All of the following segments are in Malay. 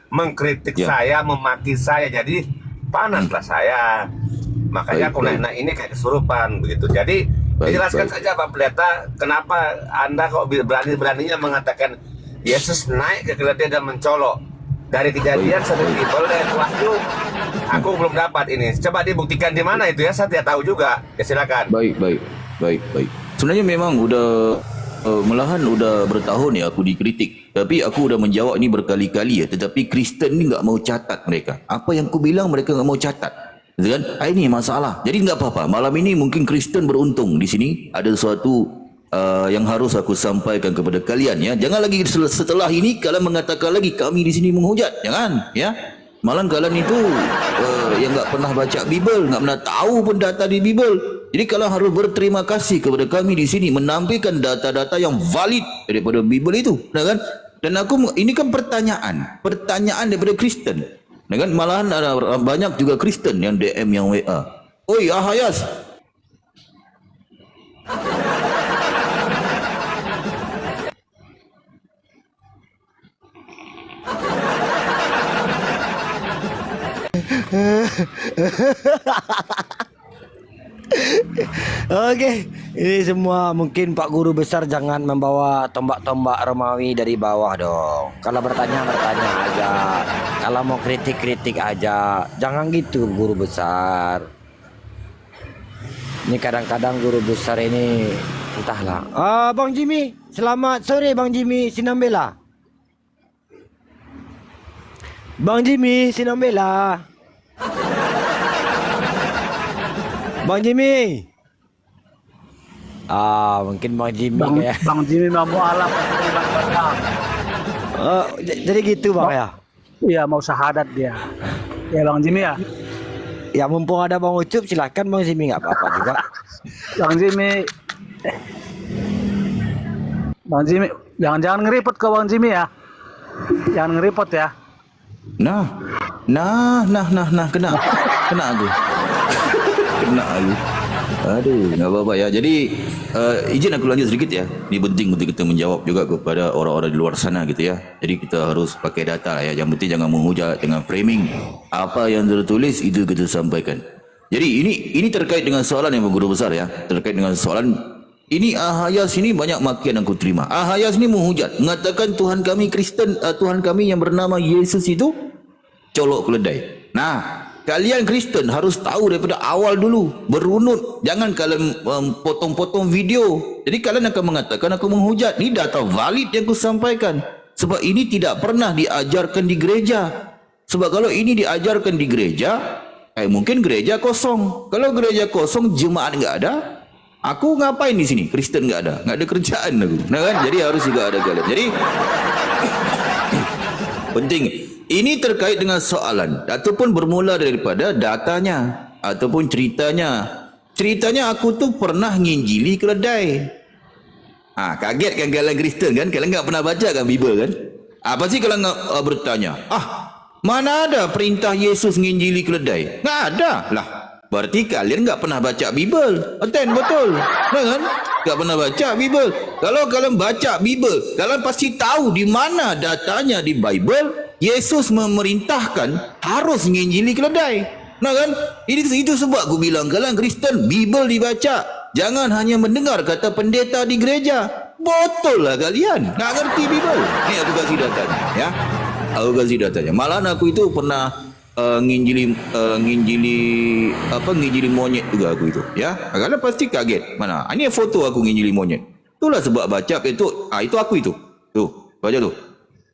mengkritik Ya, saya, memaki saya, jadi panaslah saya. Makanya baik, aku baik, naik ini kayak kesurupan begitu. Jadi baik, dijelaskan baik. saja Pak Pendeta, kenapa Anda kok berani-beraninya mengatakan Yesus naik ke keledai dan mencolok. Dari Baik, Kejadian sampai baik. Bible dan Wahyu, Nah, aku belum dapat ini. Coba dibuktikan di mana itu ya, saya tidak tahu juga. Ya silakan. baik, baik, baik, baik. Sebenarnya memang udah malahan udah bertahun ya aku dikritik. Tapi aku udah menjawab ini berkali-kali ya. Tetapi Kristen ni nggak mau catat mereka. Apa yang aku bilang mereka nggak mau catat. Gitu kan? Ini masalah. Jadi nggak apa-apa. Malam ini mungkin Kristen beruntung di sini ada sesuatu yang harus aku sampaikan kepada kalian ya. Jangan lagi setelah ini kalian mengatakan lagi kami di sini menghujat. Jangan ya. Malah kalian itu yang nggak pernah baca Bible, nggak pernah tahu pun data di Bible. Jadi kalian harus berterima kasih kepada kami di sini menampilkan data-data yang valid daripada Bible itu, kan? Dan ini kan pertanyaan daripada Kristen. Kan malahan ada banyak juga Kristen yang DM yang WA. Oi Ahayas. Oke, ini semua mungkin Pak Guru Besar jangan membawa tombak-tombak Romawi dari bawah dong. Kalau bertanya aja, kalau mau kritik aja, jangan gitu Guru Besar. Ini kadang-kadang Guru Besar ini entahlah. Bang Jimmy, selamat sore Bang Jimmy Sinambela. Bang Jimmy Sinambela. Bang Jimmy. Mungkin Bang Jimmy kayak. Bang Jimmy mau alap. Jadi gitu Bang ya. Iya, mau syahadat dia. Ya Bang Jimmy ya. Ya mumpung ada Bang Ucup silakan Bang Jimmy, nggak apa-apa juga. Bang Jimmy, jangan ngeripot ke Bang Jimmy ya. Jangan ngeripot ya. Nah, kena aku. Kena aku. Aduh, nggak apa-apa ya. Jadi izin aku lanjut sedikit ya. Ini penting untuk kita menjawab juga kepada orang-orang di luar sana gitu ya. Jadi kita harus pakai data lah ya. Yang penting jangan menghujat dengan framing. Apa yang tertulis itu kita sampaikan. Jadi ini terkait dengan soalan yang Guru Besar ya. Terkait dengan soalan ini Ahayas ini banyak makian yang aku terima. Ahayas ini menghujat, mengatakan Tuhan kami Kristen, Tuhan kami yang bernama Yesus itu colok keledai. Nah, kalian Kristen harus tahu daripada awal dulu, berunut. Jangan kalian potong-potong video. Jadi kalian akan mengatakan aku menghujat. Ini data valid yang aku sampaikan. Sebab ini tidak pernah diajarkan di gereja. Sebab kalau ini diajarkan di gereja, mungkin gereja kosong. Kalau gereja kosong, jemaat nggak ada. Aku ngapain di sini? Kristen nggak ada kerjaan aku. Nah kan? Jadi harus juga ada kalian. Jadi penting. Ini terkait dengan soalan ataupun bermula daripada datanya ataupun ceritanya. Ceritanya aku tuh pernah nginjili keledai. Kaget kan kalian Kristen kan? Kalian nggak pernah baca kan Bible kan? Apa sih kalian bertanya? Mana ada perintah Yesus nginjili keledai? Nggak ada lah. Berarti kalian nggak pernah baca Bible. Betul? Nah, kan? Nggak pernah baca Bible. Kalau kalian baca Bible, kalian pasti tahu di mana datanya di Bible. Yesus memerintahkan harus nginjili keledai. Nah kan? Itu sebab aku bilang kalian Kristen Bible dibaca. Jangan hanya mendengar kata pendeta di gereja. Betul lah kalian. Nggak ngerti Bible. Ini aku kasih datanya ya. Aku kasih datanya. Malahan aku itu pernah nginjili monyet juga aku itu ya. Kalian pasti kaget. Mana? Ini foto aku nginjili monyet. Itulah sebab baca itu aku itu. Tuh, baca tuh.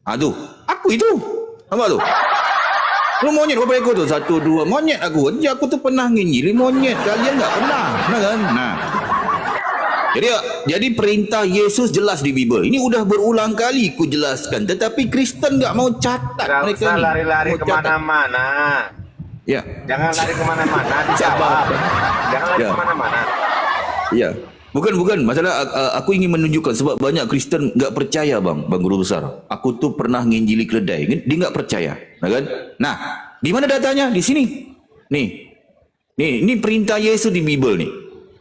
Tuh, aku itu. Apa tuh? Lu monyet berapa ekor tuh? 1, 2 monyet aku. Jadi aku tuh pernah nginjili monyet. Kalian nggak pernah. Nah kan? Nah. Jadi perintah Yesus jelas di Bible. Ini udah berulang kali ku jelaskan. Tetapi Kristen nggak mau catat. Gak Mereka usah ini lari-lari kemana-mana. Ya. Jangan lari kemana-mana. Dijawab. Jangan lari kemana-mana. Ya. Bukan. Masalah aku ingin menunjukkan sebab banyak Kristen nggak percaya bang Guru Besar. Aku tuh pernah nginjili keledai. Dia nggak percaya. Nah kan? Nah, di mana datanya? Di sini. Nih, ini perintah Yesus di Bible nih.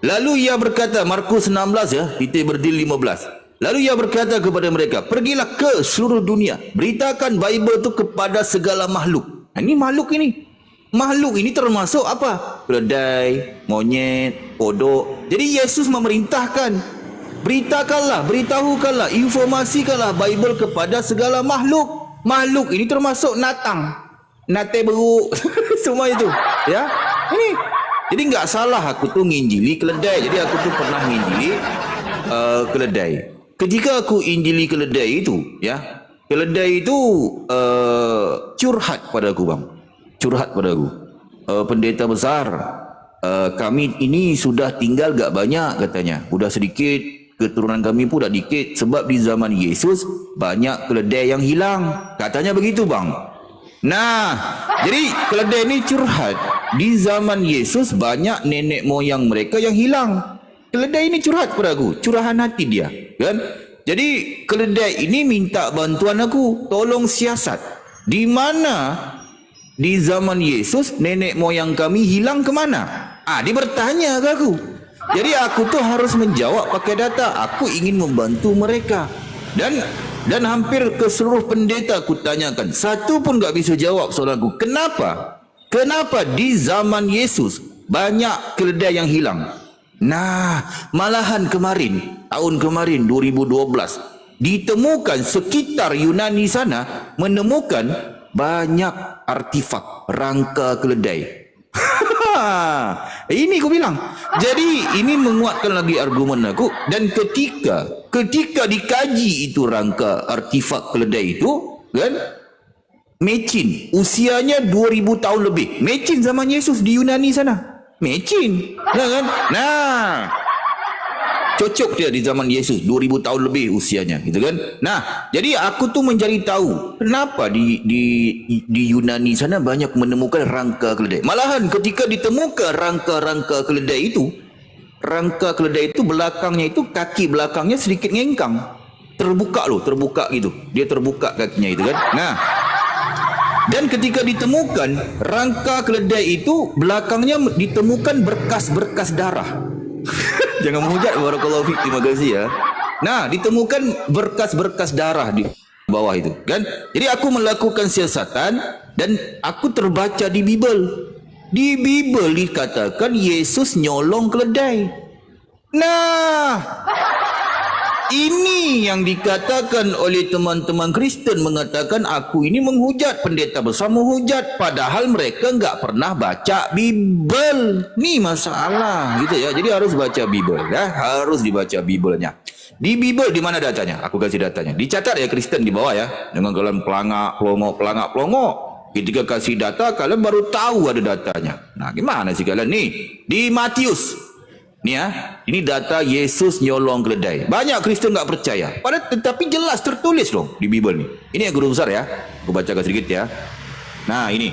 Lalu ia berkata, Markus 16 ya, kita berdiri 15. Lalu ia berkata kepada mereka, pergilah ke seluruh dunia, beritakan Bible itu kepada segala makhluk. Nah, ini makhluk ini. Makhluk ini termasuk apa? Keledai, monyet, kodok. Jadi Yesus memerintahkan, beritahukanlah, informasikanlah Bible kepada segala makhluk. Makhluk ini termasuk natang, nate beruk, semua itu. Ya, ini. Jadi nggak salah aku tuh nginjili keledai. Jadi aku tuh pernah nginjili keledai. Ketika aku injili keledai itu, ya, keledai itu curhat padaku, bang. Curhat padaku. Pendeta besar, kami ini sudah tinggal gak banyak katanya. Udah sedikit, keturunan kami pun dah dikit. Sebab di zaman Yesus banyak keledai yang hilang. Katanya begitu, bang. Nah, jadi keledai ini curhat. Di zaman Yesus banyak nenek moyang mereka yang hilang. Keledai ini curhat padaku, curahan hati dia, kan? Jadi keledai ini minta bantuan aku, tolong siasat. Di mana di zaman Yesus nenek moyang kami hilang ke mana? Dia bertanya ke aku. Jadi aku tuh harus menjawab pakai data. Aku ingin membantu mereka. Dan hampir ke seluruh pendeta aku tanyakan, satu pun tak bisa jawab soalan aku. Kenapa? Kenapa di zaman Yesus banyak keledai yang hilang? Nah, malahan tahun kemarin 2012, ditemukan sekitar Yunani sana, menemukan banyak artifak rangka keledai. Ini aku bilang. Jadi ini menguatkan lagi argumen aku. Dan ketika dikaji itu rangka artifak keledai itu, kan, mecin, usianya 2000 tahun lebih. Mecin zaman Yesus di Yunani sana. Mecin, kan? Nah, cocok dia di zaman Yesus 2000 tahun lebih usianya, gitu kan? Nah, jadi aku tuh mencari tahu kenapa di Yunani sana banyak menemukan rangka keledai. Malahan ketika ditemukan rangka keledai itu belakangnya itu, kaki belakangnya sedikit ngengkang. Terbuka gitu. Dia terbuka kakinya itu, kan? Nah, dan ketika ditemukan rangka keledai itu belakangnya ditemukan berkas-berkas darah. Jangan menghujat, barakallahu fiik, terima kasih ya. Nah, ditemukan berkas-berkas darah di bawah itu, kan? Jadi aku melakukan siasatan dan aku terbaca di Bible. Di Bible dikatakan Yesus nyolong keledai. Nah, ini yang dikatakan oleh teman-teman Kristen, mengatakan aku ini menghujat, pendeta besar menghujat, padahal mereka enggak pernah baca Bible. Ini masalah gitu ya. Jadi harus baca Bible ya, harus dibaca Bible-nya. Di Bible di mana datanya? Aku kasih datanya. Dicatat ya Kristen di bawah ya, dengan kalian pelangak pelongo. Ketika kasih data kalian baru tahu ada datanya. Nah, gimana sih kalian nih? Di Matius. Nih ya, ini data Yesus nyolong keledai. Banyak Kristen tak percaya. Tetapi jelas tertulis dong di Bible nih. Ini yang guru besar ya. Aku bacakan sedikit ya. Nah, ini.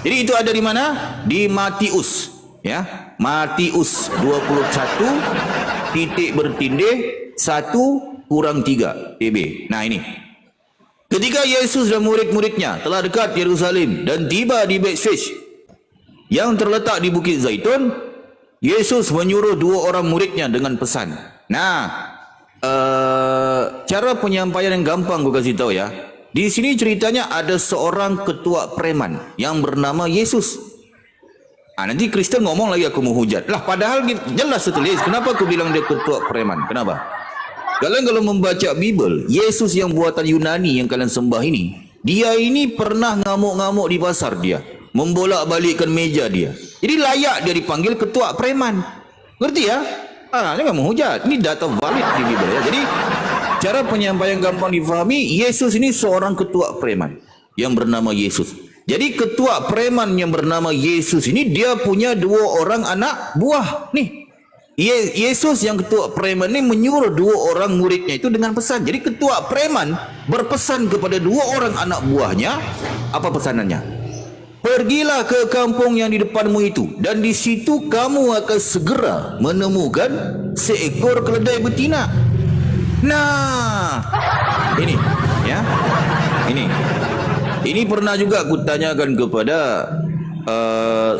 Jadi itu ada di mana? Di Matius. Ya, Matius 21 titik bertindih 1-3 TB. Nah, ini. Ketika Yesus dan murid-muridnya telah dekat Yerusalem dan tiba di Betfage yang terletak di Bukit Zaitun, Yesus menyuruh 2 orang muridnya dengan pesan. Nah, cara penyampaian yang gampang gue kasih tahu ya. Di sini ceritanya ada seorang ketua preman yang bernama Yesus. Nanti Kristen ngomong lagi aku mau hujat. Lah, padahal jelas tertulis. Kenapa aku bilang dia ketua preman? Kenapa? Kalian kalau membaca Bible, Yesus yang buatan Yunani yang kalian sembah ini, dia ini pernah ngamuk-ngamuk di pasar dia. Membolak-balikkan meja dia. Jadi layak dia dipanggil ketua preman. Ngerti ya? Jangan menghujat. Ini data valid di Bible ya. Jadi cara penyampaian gampang difahami, Yesus ini seorang ketua preman yang bernama Yesus. Jadi ketua preman yang bernama Yesus ini dia punya 2 orang anak buah. Nih, Yesus yang ketua preman ini menyuruh 2 orang muridnya itu dengan pesan. Jadi ketua preman berpesan kepada 2 orang anak buahnya. Apa pesanannya? Pergilah ke kampung yang di depanmu itu, dan di situ kamu akan segera menemukan seekor keledai betina. Nah, ini ya. Ini pernah juga aku tanyakan kepada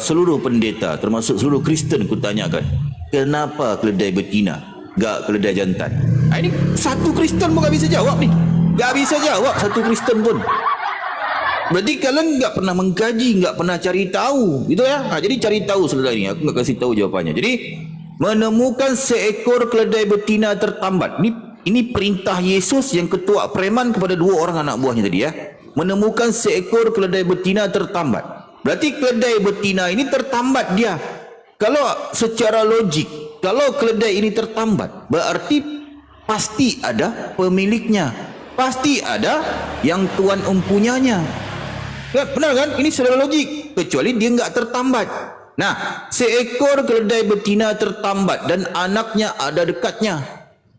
seluruh pendeta, termasuk seluruh Kristen aku tanyakan, kenapa keledai betina? gak keledai jantan? Ini satu Kristen pun gak bisa jawab nih. Gak bisa jawab satu Kristen pun. Berarti kalian gak pernah mengkaji, gak pernah cari tahu, gitu ya. Jadi cari tahu setelah ini. Aku gak kasih tahu jawapannya. Jadi menemukan seekor keledai betina tertambat. Ini perintah Yesus yang ketua preman kepada 2 orang anak buahnya tadi ya. Menemukan seekor keledai betina tertambat. Berarti keledai betina ini tertambat dia. Kalau secara logik, kalau keledai ini tertambat, berarti pasti ada pemiliknya. Pasti ada yang tuan empunyanya. Ya, benar kan? Ini secara logik. Kecuali dia enggak tertambat. Nah, seekor keledai betina tertambat dan anaknya ada dekatnya.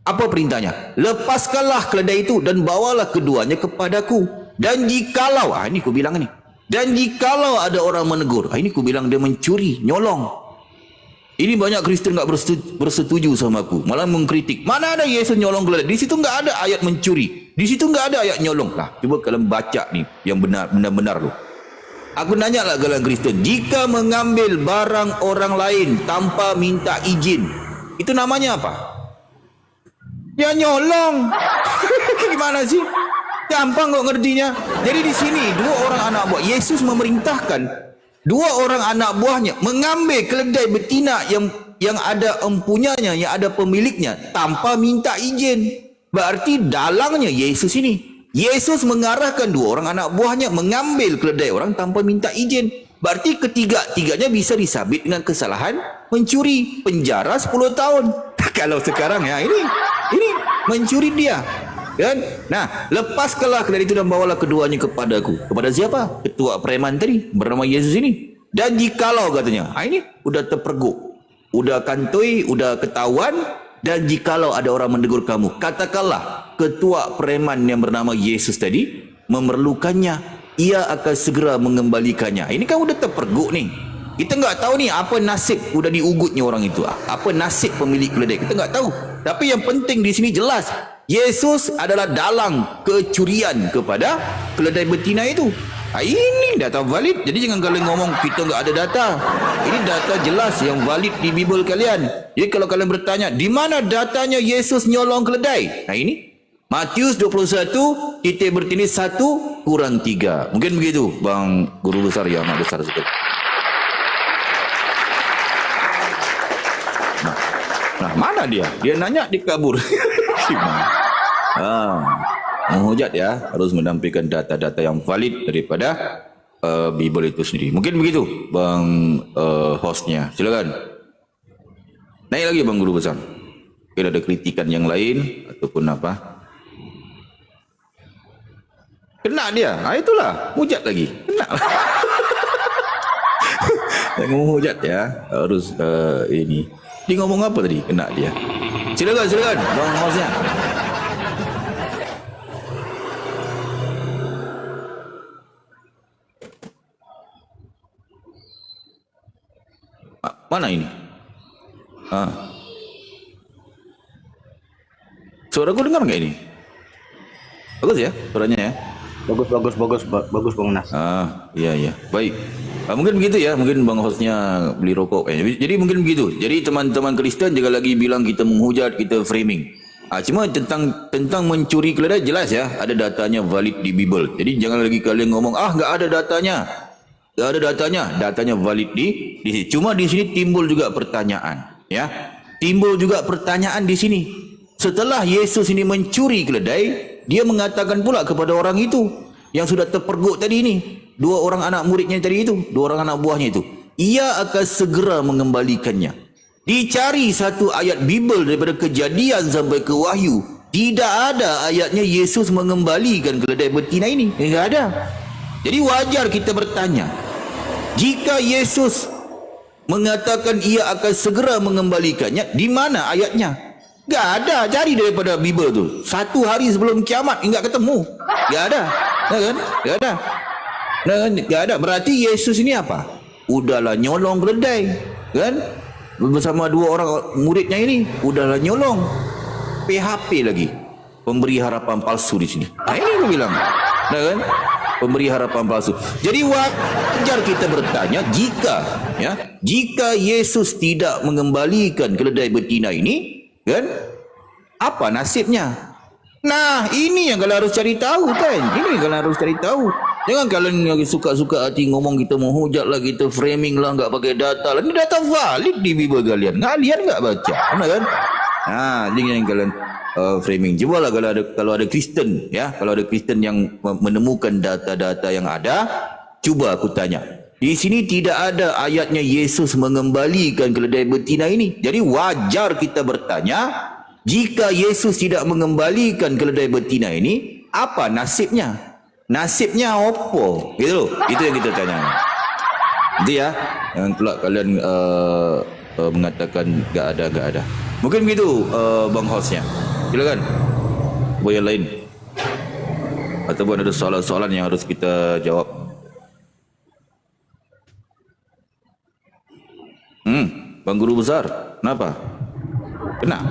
Apa perintahnya? Lepaskanlah keledai itu dan bawalah keduanya kepadaku. Dan jikalau, ini ku bilang ni. Dan jikalau ada orang menegur, ini ku bilang dia mencuri, nyolong. Ini banyak Kristen tak bersetuju sama aku, malah mengkritik. Mana ada Yesus nyolong keledai? Di situ enggak ada ayat mencuri. Di situ enggak ada ayat nyolong. Lah, coba kalian baca nih yang benar-benar loh. Aku nanya lah kalian Kristen, jika mengambil barang orang lain tanpa minta izin, itu namanya apa? Ya nyolong. Gimana sih? Gampang kok ngertinya. Jadi di sini 2 orang anak buah Yesus memerintahkan 2 orang anak buahnya mengambil keledai betina yang ada empunyanya, yang ada pemiliknya tanpa minta izin. Berarti dalangnya Yesus ini. Yesus mengarahkan 2 orang anak buahnya mengambil keledai orang tanpa minta izin. Berarti ketiga-tiganya bisa disabit dengan kesalahan mencuri, penjara 10 tahun. Kalau sekarang ya ini mencuri dia. Kan? Nah, lepaskanlah keledai itu dan bawalah keduanya kepadaku. Kepada siapa? Ketua preman tadi bernama Yesus ini. Dan jikalau katanya, ini udah terperguk, udah kantoi, udah ketahuan. Dan jikalau ada orang menegur kamu, katakanlah ketua preman yang bernama Yesus tadi memerlukannya, ia akan segera mengembalikannya. Ini kan udah terperguk nih. Kita nggak tahu nih apa nasib udah diugutnya orang itu, apa nasib pemilik keledai, kita nggak tahu. Tapi yang penting di sini jelas, Yesus adalah dalang kecurian kepada keledai betina itu. Ini data valid. Jadi jangan kalian ngomong kita nggak ada data. Ini data jelas yang valid di Bible kalian. Jadi kalau kalian bertanya, di mana datanya Yesus nyolong keledai? Nah ini Matius 21 titik bertini 1 kurang 3. Mungkin begitu Bang Guru Besar ya, Mak Besar sekali. Nah, mana dia? Dia nanya dikabur. Menghujat ya, harus menampilkan data-data yang valid daripada Bible itu sendiri. Mungkin begitu Bang hostnya. Silakan. Naik lagi Bang Guru Besar. Mungkin ada kritikan yang lain ataupun apa? Kena dia. Itulah, hujat lagi. Kena. Ngomong hujat ya, harus ini. Dia ngomong apa tadi? Kena dia. Silakan Bang hostnya. Mana ini? Suara aku dengar nggak ini? Bagus ya suaranya ya? Bagus Bang Nas. Iya. Baik. Mungkin begitu ya, mungkin Bang hostnya beli rokok. Jadi mungkin begitu. Jadi teman-teman Kristen juga lagi bilang kita menghujat, kita framing. Cuma tentang mencuri keledai jelas ya, ada datanya valid di Bible. Jadi jangan lagi kalian ngomong nggak ada datanya. Nggak ada datanya valid di sini. Cuma di sini timbul juga pertanyaan, ya. Timbul juga pertanyaan di sini. Setelah Yesus ini mencuri keledai, dia mengatakan pula kepada orang itu yang sudah terperguk tadi ini, 2 orang anak muridnya tadi itu, 2 orang anak buahnya itu, ia akan segera mengembalikannya. Dicari satu ayat Bible daripada Kejadian sampai ke Wahyu, tidak ada ayatnya Yesus mengembalikan keledai betina ini. Tidak ada. Jadi wajar kita bertanya, jika Yesus mengatakan ia akan segera mengembalikannya, di mana ayatnya? Tidak ada. Cari daripada Bible tu. 1 hari sebelum kiamat enggak ketemu. Tidak ada. Kan? Tidak ada. Tidak ada. Berarti Yesus ini apa? Udahlah nyolong keledai, kan? Bersama 2 orang muridnya ini, udahlah nyolong. PHP lagi. Pemberi harapan palsu di sini. Ini aku bilang. Kan? Pemberi harapan palsu. Jadi wajar kita bertanya, jika Yesus tidak mengembalikan keledai betina ini, kan? Apa nasibnya? Nah, ini yang kalian harus cari tahu kan? Ini yang kalian harus cari tahu. Jangan kalian yang suka-suka hati ngomong kita menghujat lah, kita framing lah, nggak pakai data lah. Ini data valid di Bible kalian. Kalian nggak baca, benar kan? Nah, ini yang kalian framing. Cobalah kalau ada Kristen, ya, kalau ada Kristen yang menemukan data-data yang ada, coba aku tanya. Di sini tidak ada ayatnya Yesus mengembalikan keledai betina ini. Jadi wajar kita bertanya, jika Yesus tidak mengembalikan keledai betina ini, apa nasibnya? Nasibnya apa? Gitu loh. Itu yang kita tanya. Itu ya. Yang pula kalian mengatakan gak ada. Mungkin begitu Bang hostnya. Silakan. Buat yang lain. Ataupun ada soalan-soalan yang harus kita jawab. Bang Guru Besar, kenapa? Kena.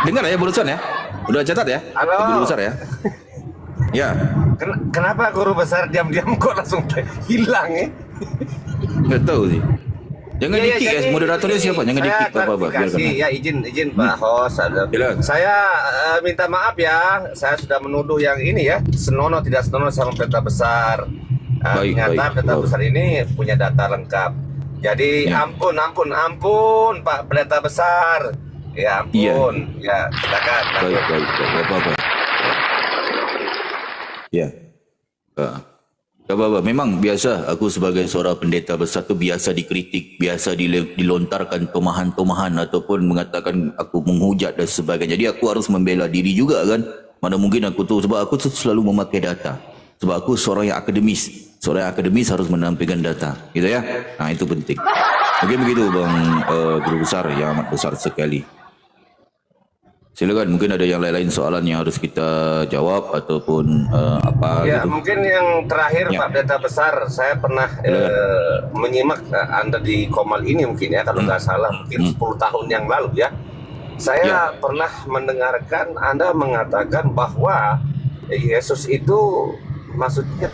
Dengar ya barusan ya? Udah catat ya? Halo. Guru Besar ya? Ya. Kenapa Guru Besar diam-diam kok langsung hilang ya? Nggak tahu sih. Jangan Iya, dikik ya, jadi moderatornya siapa? Jangan saya dikik apa-apa. klarifikasi, ya izin Pak host. Silakan. Saya minta maaf ya, saya sudah menuduh yang ini ya, senonoh tidak senonoh sama pendeta besar. Baik, Ternyata baik. pendeta besar ini punya data lengkap. Jadi Ya. ampun Pak pendeta besar. Ya ampun. Ya, silakan. Baik. Apa-apa. Ya. Gak apa-apa. Memang biasa aku sebagai seorang pendeta besar tu biasa dikritik, biasa dilontarkan tomahan-tomahan ataupun mengatakan aku menghujat dan sebagainya. Jadi aku harus membela diri juga kan. Mana mungkin aku tu, sebab aku tu selalu memakai data. Sebab aku seorang yang akademis. Seorang yang akademis harus menampilkan data. Gitu ya. Nah itu penting. Mungkin begitu Bang Guru Besar yang amat besar sekali. Silakan, mungkin ada yang lain-lain soalan yang harus kita jawab ataupun apa Ya, gitu. mungkin yang terakhir Ya. Pak Pendeta Besar, saya pernah menyimak Anda di Komal ini mungkin ya, kalau nggak salah, mungkin 10 tahun yang lalu ya. Saya pernah mendengarkan Anda mengatakan bahwa Yesus itu maksudnya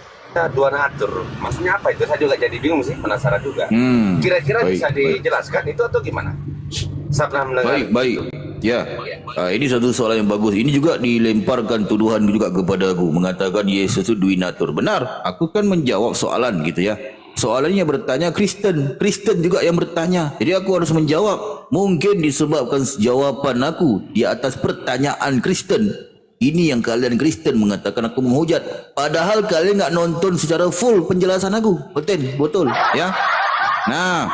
dua natur. Maksudnya apa itu? Saya juga jadi bingung sih, penasaran juga. Kira-kira Baik, bisa baik. dijelaskan itu atau gimana? Saya pernah mendengar. Baik. Ya, ini satu soalan yang bagus. Ini juga dilemparkan tuduhan juga kepada aku, mengatakan Yesus itu dui natur. Benar, aku kan menjawab soalan gitu ya. Soalannya bertanya Kristen juga yang bertanya. Jadi aku harus menjawab. Mungkin disebabkan jawaban aku di atas pertanyaan Kristen. Ini yang kalian Kristen mengatakan aku menghujat. Padahal kalian nggak nonton secara full penjelasan aku. Betul, ya. Nah,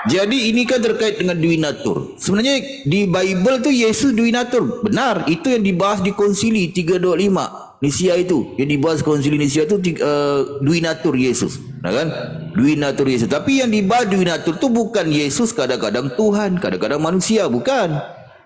jadi ini kan terkait dengan dui natur. Sebenarnya di Bible tu Yesus dui natur. Benar, itu yang dibahas di Konsili 325 Nisia itu. Yang dibahas Konsili Nisia itu dui natur Yesus. Nah kan? Dui natur Yesus. Tapi yang dibahas dui natur tu bukan Yesus kadang-kadang Tuhan, kadang-kadang manusia, bukan.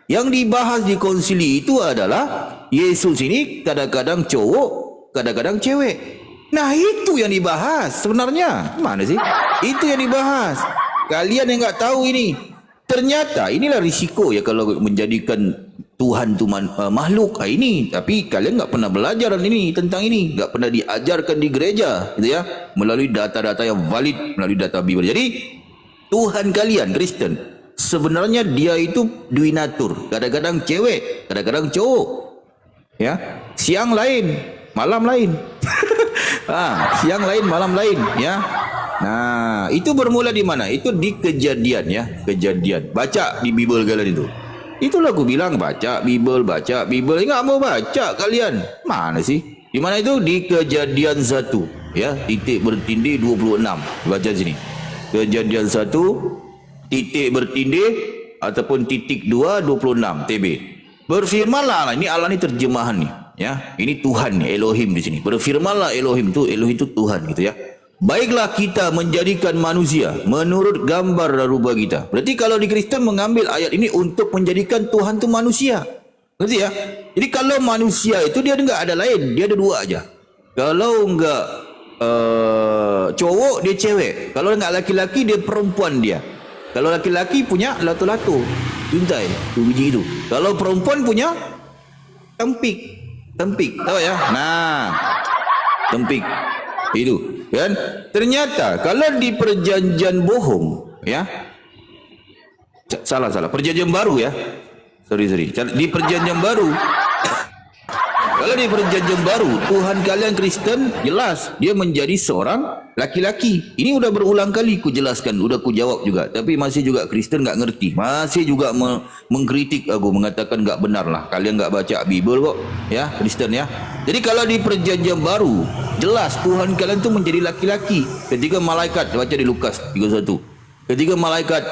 Yang dibahas di Konsili itu adalah Yesus ini kadang-kadang cowok, kadang-kadang cewek. Nah, itu yang dibahas sebenarnya. Mana sih? Itu yang dibahas. Kalian yang nggak tahu ini, ternyata inilah risiko ya kalau menjadikan Tuhan itu makhluk ini. Tapi kalian nggak pernah belajar ini tentang ini, nggak pernah diajarkan di gereja, gitu ya, melalui data-data yang valid, melalui data Bible. Jadi Tuhan kalian Kristen sebenarnya dia itu dui natur, kadang-kadang cewek, kadang-kadang cowok, ya, siang lain, malam lain. Siang lain, malam lain, ya. Nah, itu bermula di mana? Itu di Kejadian ya, Kejadian. Baca di Bible kalian itu. Itulah aku bilang baca Bible. Enggak mau baca kalian. Mana sih? Di mana itu? Di Kejadian 1 ya, titik bertindih 26. Baca sini. Kejadian 1 titik bertindih ataupun titik 2 26 TB. Berfirmanlah, ini Allah ni terjemahan nih ya. Ini Tuhan nih, Elohim di sini. Berfirmanlah Elohim itu Tuhan gitu ya. Baiklah kita menjadikan manusia menurut gambar dan rupa kita. Berarti kalau di Kristen mengambil ayat ini untuk menjadikan Tuhan itu manusia. Ngerti ya? Jadi kalau manusia itu dia enggak ada lain, dia ada dua aja. Kalau enggak cowok dia cewek. Kalau enggak laki-laki dia perempuan dia. Kalau laki-laki punya lato-lato, juntai, tu biji itu. Kalau perempuan punya tempik. Tahu ya? Nah, tempik. Itu kan ternyata kalau di perjanjian bohong ya, salah perjanjian baru ya, Sorry. Di perjanjian baru, kalau di perjanjian baru, Tuhan kalian Kristen jelas dia menjadi seorang laki-laki. Ini udah berulang kali ku jelaskan, udah ku jawab juga. Tapi masih juga Kristen nggak ngerti, masih juga mengkritik aku, mengatakan nggak benar lah. Kalian nggak baca Bible kok, ya Kristen ya. Jadi kalau di perjanjian baru jelas Tuhan kalian tuh menjadi laki-laki. Ketika malaikat, baca di Lukas 31. Ketika malaikat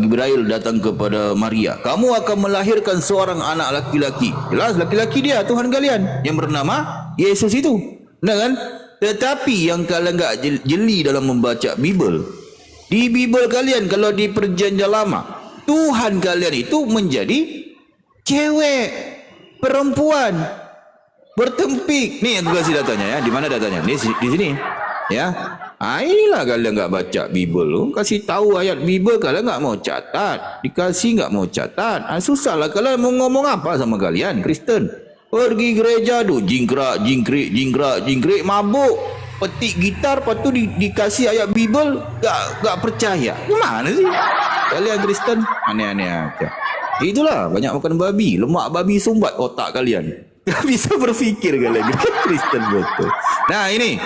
Gibrail datang kepada Maria, kamu akan melahirkan seorang anak laki-laki. Jelas laki-laki dia, Tuhan kalian, yang bernama Yesus itu. Benar kan? Tetapi yang kalian enggak jeli dalam membaca Bible, di Bible kalian kalau di perjanjian lama, Tuhan kalian itu menjadi cewek, perempuan, bertempik. Nih aku kasih datanya ya. Di mana datanya? Nih di sini. Ya. Inilah kalian nggak baca Bible, kasih tahu ayat Bible kalian nggak mau catat, dikasih nggak mau catat. Susahlah kalian mau ngomong apa sama kalian Kristen? Pergi gereja tuh jingkrak, mabuk, petik gitar, lepas tu dikasih ayat Bible, nggak percaya. Gimana sih kalian Kristen? Aneh-aneh aja. Itulah banyak makan babi, lemak babi sumbat otak kalian. Gak bisa berpikir kalian Kristen betul. Nah ini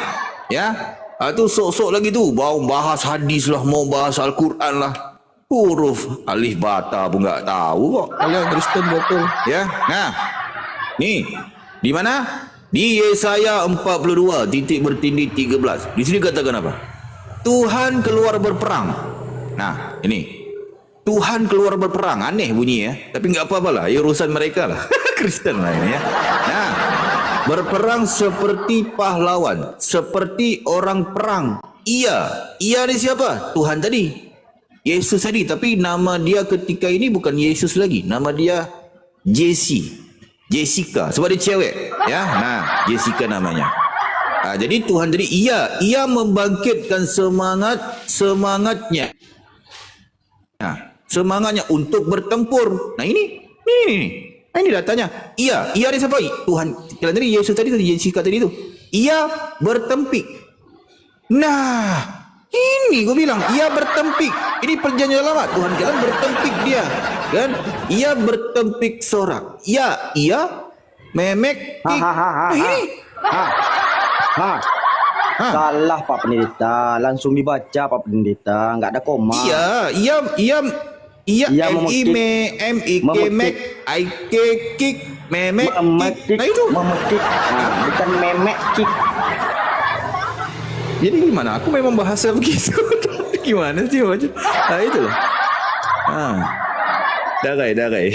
ya. Tu sok-sok lagi tu mau bahas hadis lah, mau bahas Al-Quran lah, huruf alif bata pun nggak tahu kok kalian Kristen betul ya. Nah nih di mana? Di Yesaya 42 titik bertindih 13. Di sini katakan apa? Tuhan keluar berperang. Nah ini Tuhan keluar berperang, aneh bunyi ya, tapi nggak apa-apa lah, ya urusan mereka lah. Kristen lah ini ya. Nah berperang seperti pahlawan, seperti orang perang. Ia ni siapa? Tuhan tadi, Yesus tadi. Tapi nama dia ketika ini bukan Yesus lagi, nama dia Jessica, sebab dia cewek ya. Nah Jessica namanya. Jadi Tuhan tadi ia membangkitkan semangatnya. Nah, semangatnya untuk bertempur. Nah ini datanya. Ia ni siapa? Tuhan. Kalau tadi Yesus tadi Jessica tadi tu. Ia bertempik. Nah, ini gue bilang ia bertempik. Ini perjanjian lama. Tuhan kalian bertempik dia, kan? Ia bertempik sorak. Ia memek. Ini. Salah Pak Pendeta, langsung dibaca Pak Pendeta, nggak ada koma. Ia memetik, memek, nah itu memetik, bukan memek kik. Jadi gimana? Aku memang bahasa begitu. Gimana sih macam? Nah itu loh. Dagai.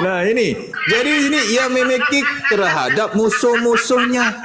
Nah ini, jadi ini ia memekik terhadap musuh-musuhnya.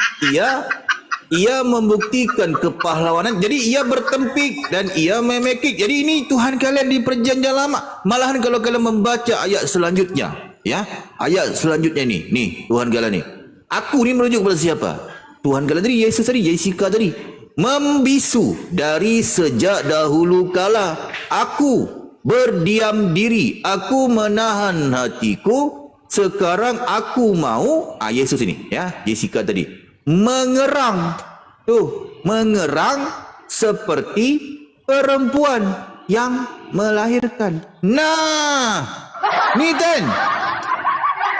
Ia membuktikan kepahlawanan. Jadi ia bertempik dan ia memekik. Jadi ini Tuhan kalian di perjanjian lama. Malahan kalau kalian membaca ayat selanjutnya, ya, ayat selanjutnya nih Tuhan kalian nih. Aku ni merujuk kepada siapa? Tuhan kalian tadi, Yesus tadi, Jessica tadi. Membisu dari sejak dahulu kala. Aku berdiam diri, aku menahan hatiku. Sekarang aku mau, Yesus ini, ya, Jessica tadi. Mengerang seperti perempuan yang melahirkan. Nah, ni kan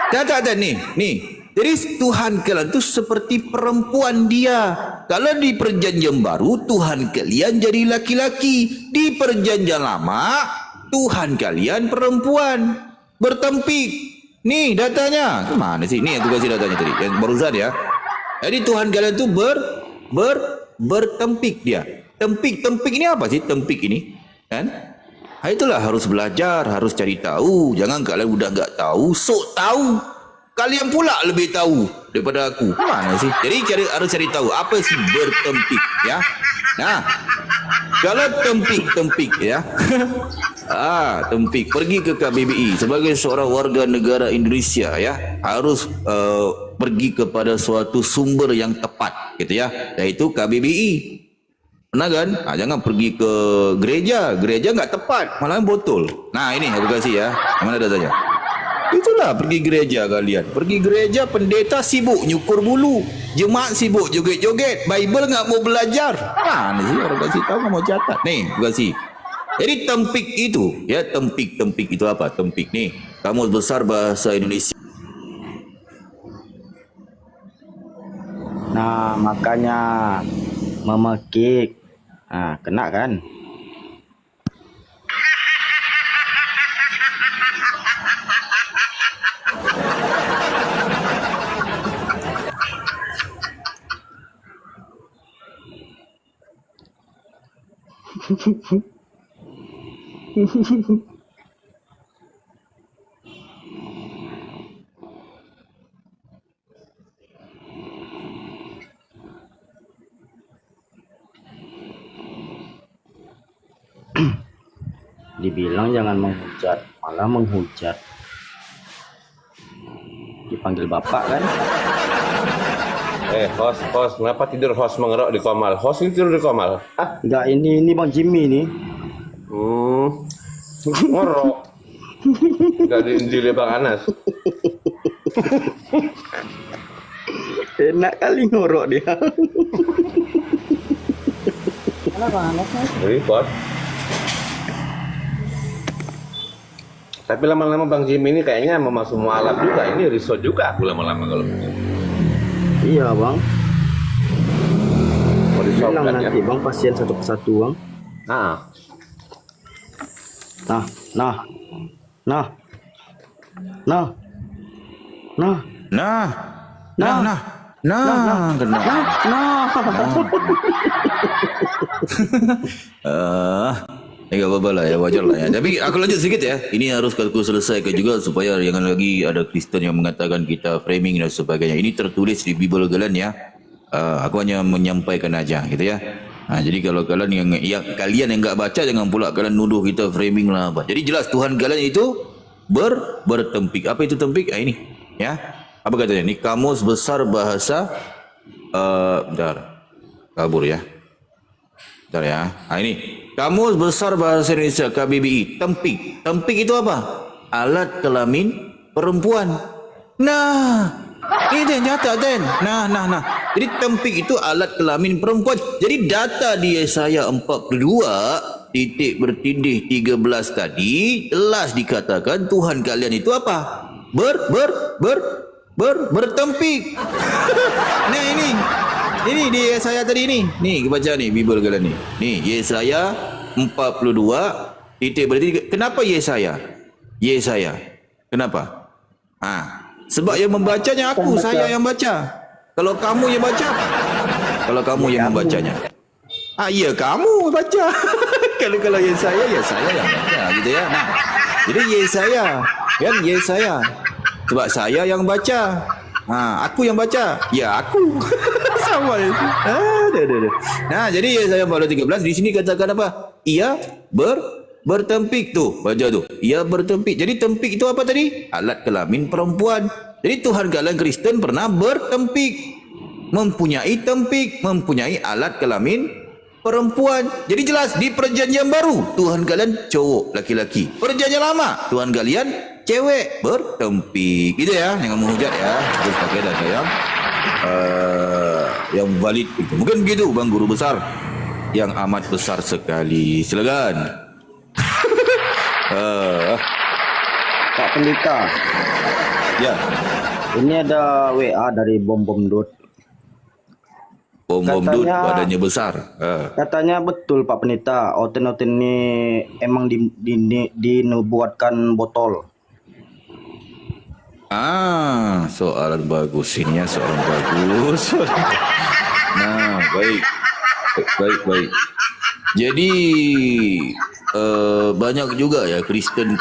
tak nih. Jadi Tuhan kalian tu seperti perempuan dia. Kalau di perjanjian baru Tuhan kalian jadi laki-laki, di perjanjian lama Tuhan kalian perempuan bertempik. Nih datanya. Mana sih? Nih aku kasih datanya tadi yang barusan ya. Jadi Tuhan kalian tu bertempik dia. Tempik ini apa sih tempik ini? Kan? Itulah harus belajar, harus cari tahu. Jangan kalian udah enggak tahu, sok tahu. Kalian pula lebih tahu daripada aku. Mana sih? Jadi harus cari tahu apa sih bertempik ya. Nah, kalau tempik ya. Tempik pergi ke KBBI sebagai seorang warga negara Indonesia ya, harus pergi kepada suatu sumber yang tepat gitu ya, yaitu KBBI. Benar kan? Jangan pergi ke gereja nggak tepat, malah botol. Nah ini aku kasih ya, mana datanya? Itulah pergi gereja kalian. Pergi gereja pendeta sibuk nyukur bulu, jemaat sibuk joget-joget, Bible nggak mau belajar. Nah, ini sih orang kasih tahu nggak mau catat. Nih, aku kasih. Jadi tempik itu, ya tempik itu apa? Tempik nih, Kamus Besar Bahasa Indonesia. Nah, makanya memekik. Nah, kena kan? Dibilang jangan menghujat, malah menghujat. Dipanggil bapak kan? Host, kenapa tidur host mengerok di Komal? Host ini tidur di Komal. Ah, Enggak, ini Bang Jimmy nih. ngerok. Gak di Bang Anas. Enak kali ngorok dia. Report. Tapi lama-lama Bang Jimmy ini kayaknya mau masuk mualaf juga. Ini resort juga aku lama-lama kalau Iya bang. mau Bilang disopkan ya. nanti bang pasien satu persatu bang. Nah, Nah, nah, nah, nah, nah, Kena. nah. Ini gak apa-apa lah ya, wajar lah ya. Tapi aku lanjut sedikit ya. Ini harus aku selesaikan juga supaya jangan lagi ada Kristen yang mengatakan kita framing dan sebagainya. Ini tertulis di Bible Galan ya. Aku hanya menyampaikan aja gitu ya. Jadi kalau kalian kalian yang nggak baca, jangan pula kalian nuduh kita framing lah apa. Jadi jelas Tuhan kalian itu bertempik. Apa itu tempik? Ini ya. Apa katanya? Ini Kamus Besar Bahasa bentar. Kabur ya. Bentar ya. Ini Kamus Besar Bahasa Indonesia KBBI. Tempik. Tempik itu apa? Alat kelamin perempuan. Nah, ini Den, nyata Den. Nah. Jadi tempik itu alat kelamin perempuan. Jadi data di Yesaya 42 titik bertindih 13 tadi jelas dikatakan Tuhan kalian itu apa? Bertempik. Nah ini di Yesaya tadi ini. Nih baca nih Bible Galan nih. Nih Yesaya 42 titik bertindih. Kenapa Yesaya? Kenapa? Sebab yang membacanya aku, saya yang baca. Kalau kamu yang baca, kalau kamu yang membacanya, iya kamu baca. kalau Yesaya yang baca, gitu ya. Nah, jadi Yesaya, sebab saya yang baca. Aku yang baca, ya aku. Sama itu. Nah, jadi Yesaya 13 di sini katakan apa? Ia bertempik tuh, baca tuh. Ia bertempik. Jadi tempik itu apa tadi? Alat kelamin perempuan. Jadi Tuhan kalian Kristen pernah bertempik, mempunyai tempik, mempunyai alat kelamin perempuan. Jadi jelas di perjanjian baru Tuhan kalian cowok laki-laki. Perjanjian lama Tuhan kalian cewek bertempik. Gitu ya, jangan menghujat ya. Harus pakai data yang valid itu. Mungkin begitu Bang Guru Besar yang amat besar sekali. Silakan. Pak Pendeta. Ya. Ini ada WA dari Bom Dut. Bom Dut badannya besar. Katanya betul Pak Pendeta, oten-oten ini emang dinubuatkan botol. Soalan bagus ini ya, soalan bagus. Nah, baik. Jadi banyak juga ya Kristen